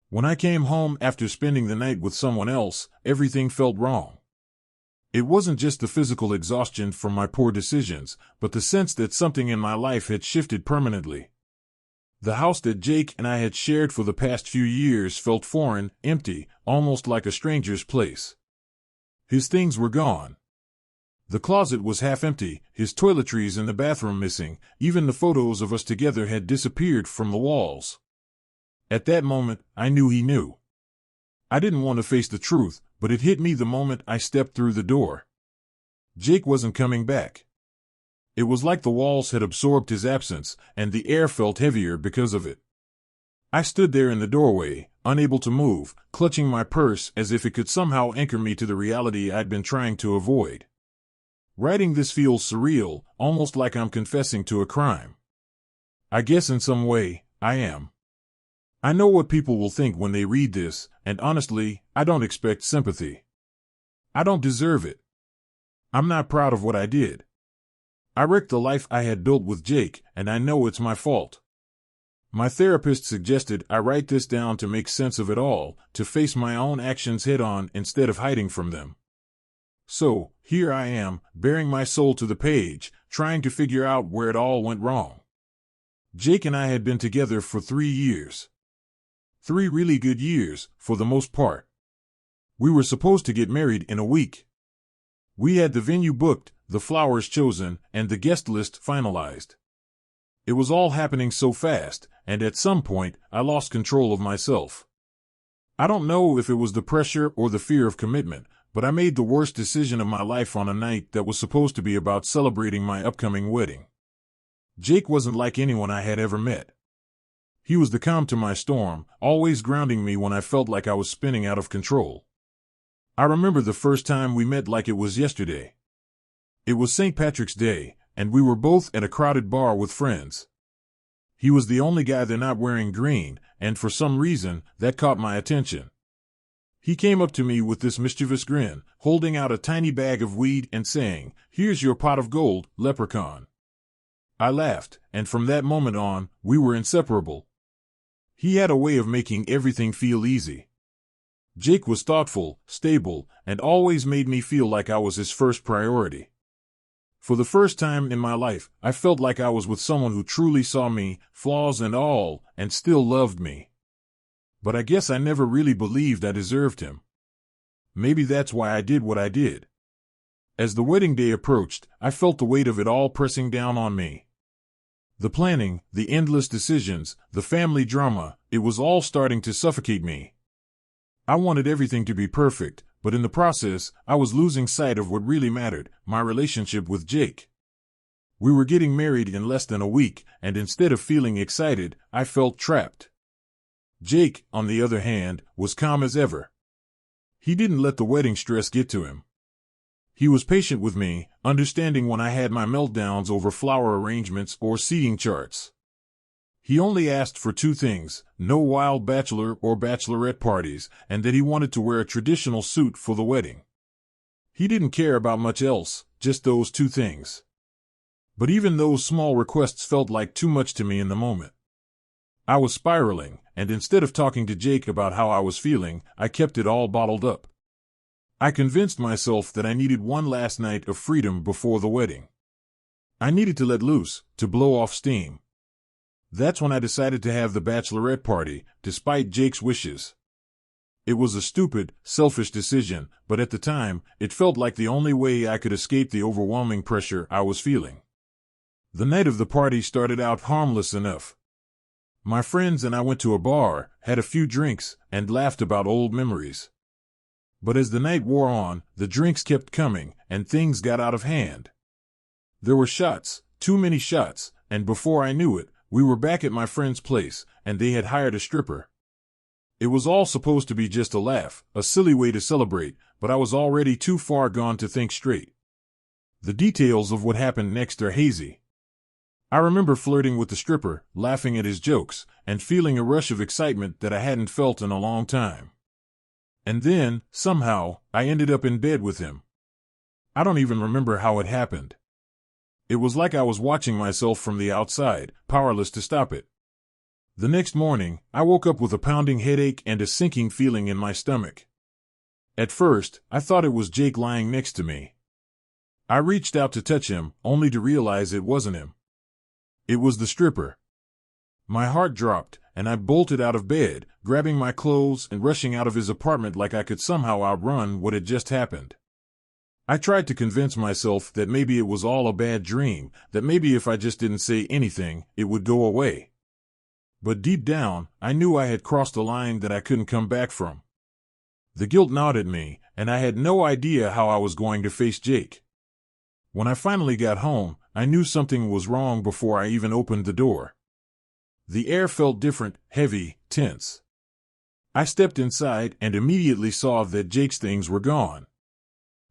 When I came home after spending the night with someone else, everything felt wrong. It wasn't just the physical exhaustion from my poor decisions, but the sense that something in my life had shifted permanently. The house that Jake and I had shared for the past few years felt foreign, empty, almost like a stranger's place. His things were gone. The closet was half empty, his toiletries in the bathroom missing, even the photos of us together had disappeared from the walls. At that moment, I knew he knew. I didn't want to face the truth, but it hit me the moment I stepped through the door. Jake wasn't coming back. It was like the walls had absorbed his absence, and the air felt heavier because of it. I stood there in the doorway, unable to move, clutching my purse as if it could somehow anchor me to the reality I'd been trying to avoid. Writing this feels surreal, almost like I'm confessing to a crime. I guess in some way, I am. I know what people will think when they read this, and honestly, I don't expect sympathy. I don't deserve it. I'm not proud of what I did. I wrecked the life I had built with Jake, and I know it's my fault. My therapist suggested I write this down to make sense of it all, to face my own actions head-on instead of hiding from them. So, here I am, bearing my soul to the page, trying to figure out where it all went wrong. Jake and I had been together for 3 years. 3 really good years, for the most part. We were supposed to get married in a week. We had the venue booked, the flowers chosen, and the guest list finalized. It was all happening so fast, and at some point, I lost control of myself. I don't know if it was the pressure or the fear of commitment, but I made the worst decision of my life on a night that was supposed to be about celebrating my upcoming wedding. Jake wasn't like anyone I had ever met. He was the calm to my storm, always grounding me when I felt like I was spinning out of control. I remember the first time we met like it was yesterday. It was St. Patrick's Day, and we were both at a crowded bar with friends. He was the only guy there not wearing green, and for some reason, that caught my attention. He came up to me with this mischievous grin, holding out a tiny bag of weed and saying, "Here's your pot of gold, leprechaun." I laughed, and from that moment on, we were inseparable. He had a way of making everything feel easy. Jake was thoughtful, stable, and always made me feel like I was his first priority. For the first time in my life, I felt like I was with someone who truly saw me, flaws and all, and still loved me. But I guess I never really believed I deserved him. Maybe that's why I did what I did. As the wedding day approached, I felt the weight of it all pressing down on me. The planning, the endless decisions, the family drama, it was all starting to suffocate me. I wanted everything to be perfect, but in the process, I was losing sight of what really mattered, my relationship with Jake. We were getting married in less than a week, and instead of feeling excited, I felt trapped. Jake, on the other hand, was calm as ever. He didn't let the wedding stress get to him. He was patient with me, understanding when I had my meltdowns over flower arrangements or seating charts. He only asked for 2 things, no wild bachelor or bachelorette parties, and that he wanted to wear a traditional suit for the wedding. He didn't care about much else, just those 2 things. But even those small requests felt like too much to me in the moment. I was spiraling, and instead of talking to Jake about how I was feeling, I kept it all bottled up. I convinced myself that I needed one last night of freedom before the wedding. I needed to let loose, to blow off steam. That's when I decided to have the bachelorette party, despite Jake's wishes. It was a stupid, selfish decision, but at the time, it felt like the only way I could escape the overwhelming pressure I was feeling. The night of the party started out harmless enough. My friends and I went to a bar, had a few drinks, and laughed about old memories. But as the night wore on, the drinks kept coming, and things got out of hand. There were shots, too many shots, and before I knew it, we were back at my friend's place, and they had hired a stripper. It was all supposed to be just a laugh, a silly way to celebrate, but I was already too far gone to think straight. The details of what happened next are hazy. I remember flirting with the stripper, laughing at his jokes, and feeling a rush of excitement that I hadn't felt in a long time. And then, somehow, I ended up in bed with him. I don't even remember how it happened. It was like I was watching myself from the outside, powerless to stop it. The next morning, I woke up with a pounding headache and a sinking feeling in my stomach. At first, I thought it was Jake lying next to me. I reached out to touch him, only to realize it wasn't him. It was the stripper. My heart dropped, and I bolted out of bed, grabbing my clothes and rushing out of his apartment like I could somehow outrun what had just happened. I tried to convince myself that maybe it was all a bad dream, that maybe if I just didn't say anything, it would go away. But deep down, I knew I had crossed a line that I couldn't come back from. The guilt gnawed at me, and I had no idea how I was going to face Jake. When I finally got home, I knew something was wrong before I even opened the door. The air felt different, heavy, tense. I stepped inside and immediately saw that Jake's things were gone.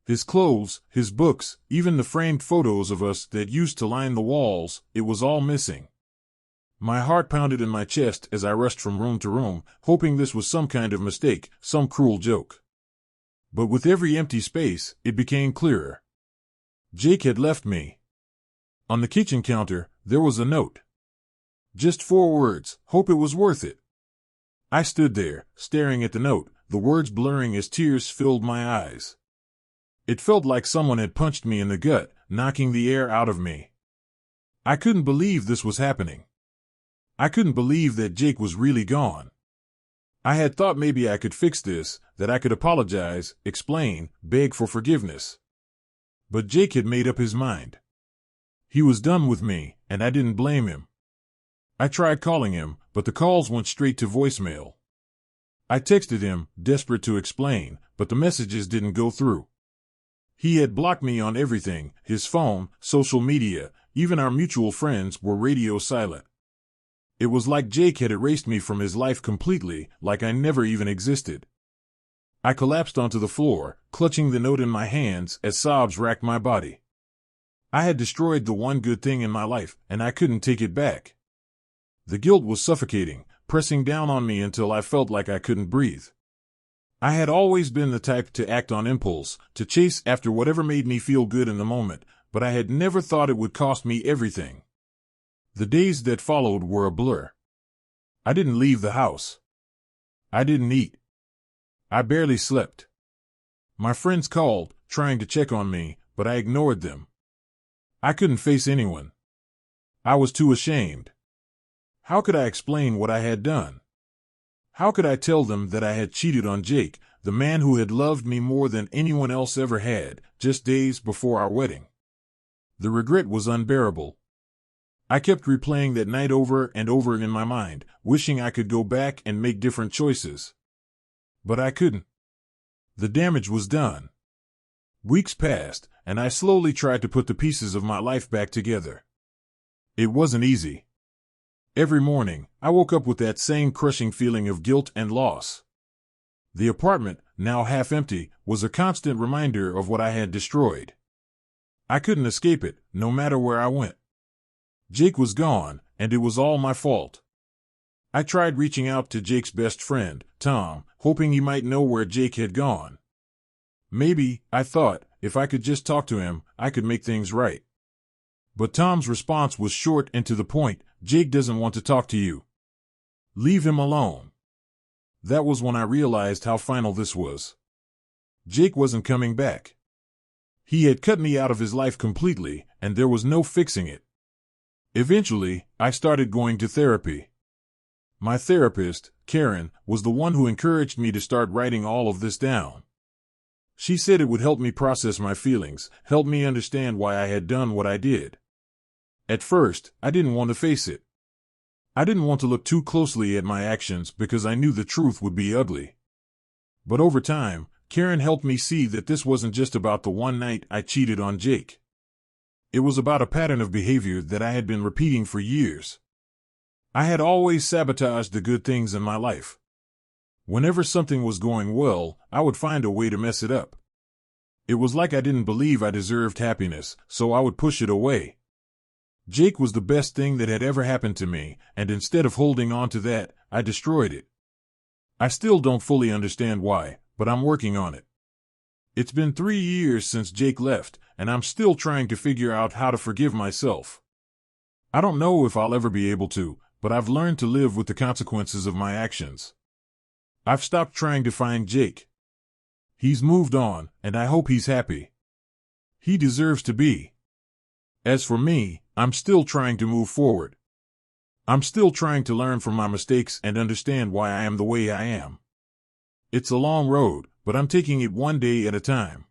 His clothes, his books, even the framed photos of us that used to line the walls, it was all missing. My heart pounded in my chest as I rushed from room to room, hoping this was some kind of mistake, some cruel joke. But with every empty space, it became clearer. Jake had left me. On the kitchen counter, there was a note. Just 4 words, "Hope it was worth it." I stood there, staring at the note, the words blurring as tears filled my eyes. It felt like someone had punched me in the gut, knocking the air out of me. I couldn't believe this was happening. I couldn't believe that Jake was really gone. I had thought maybe I could fix this, that I could apologize, explain, beg for forgiveness. But Jake had made up his mind. He was done with me, and I didn't blame him. I tried calling him, but the calls went straight to voicemail. I texted him, desperate to explain, but the messages didn't go through. He had blocked me on everything, his phone, social media, even our mutual friends were radio silent. It was like Jake had erased me from his life completely, like I never even existed. I collapsed onto the floor, clutching the note in my hands as sobs racked my body. I had destroyed the one good thing in my life, and I couldn't take it back. The guilt was suffocating, pressing down on me until I felt like I couldn't breathe. I had always been the type to act on impulse, to chase after whatever made me feel good in the moment, but I had never thought it would cost me everything. The days that followed were a blur. I didn't leave the house. I didn't eat. I barely slept. My friends called, trying to check on me, but I ignored them. I couldn't face anyone. I was too ashamed. How could I explain what I had done? How could I tell them that I had cheated on Jake, the man who had loved me more than anyone else ever had, just days before our wedding? The regret was unbearable. I kept replaying that night over and over in my mind, wishing I could go back and make different choices. But I couldn't. The damage was done. Weeks passed, and I slowly tried to put the pieces of my life back together. It wasn't easy. Every morning, I woke up with that same crushing feeling of guilt and loss. The apartment, now half empty, was a constant reminder of what I had destroyed. I couldn't escape it, no matter where I went. Jake was gone, and it was all my fault. I tried reaching out to Jake's best friend, Tom, hoping he might know where Jake had gone. Maybe, I thought, if I could just talk to him, I could make things right. But Tom's response was short and to the point. "Jake doesn't want to talk to you. Leave him alone." That was when I realized how final this was. Jake wasn't coming back. He had cut me out of his life completely, and there was no fixing it. Eventually, I started going to therapy. My therapist, Karen, was the one who encouraged me to start writing all of this down. She said it would help me process my feelings, help me understand why I had done what I did. At first, I didn't want to face it. I didn't want to look too closely at my actions because I knew the truth would be ugly. But over time, Karen helped me see that this wasn't just about the one night I cheated on Jake. It was about a pattern of behavior that I had been repeating for years. I had always sabotaged the good things in my life. Whenever something was going well, I would find a way to mess it up. It was like I didn't believe I deserved happiness, so I would push it away. Jake was the best thing that had ever happened to me, and instead of holding on to that, I destroyed it. I still don't fully understand why, but I'm working on it. It's been 3 years since Jake left, and I'm still trying to figure out how to forgive myself. I don't know if I'll ever be able to, but I've learned to live with the consequences of my actions. I've stopped trying to find Jake. He's moved on, and I hope he's happy. He deserves to be. As for me, I'm still trying to move forward. I'm still trying to learn from my mistakes and understand why I am the way I am. It's a long road, but I'm taking it one day at a time.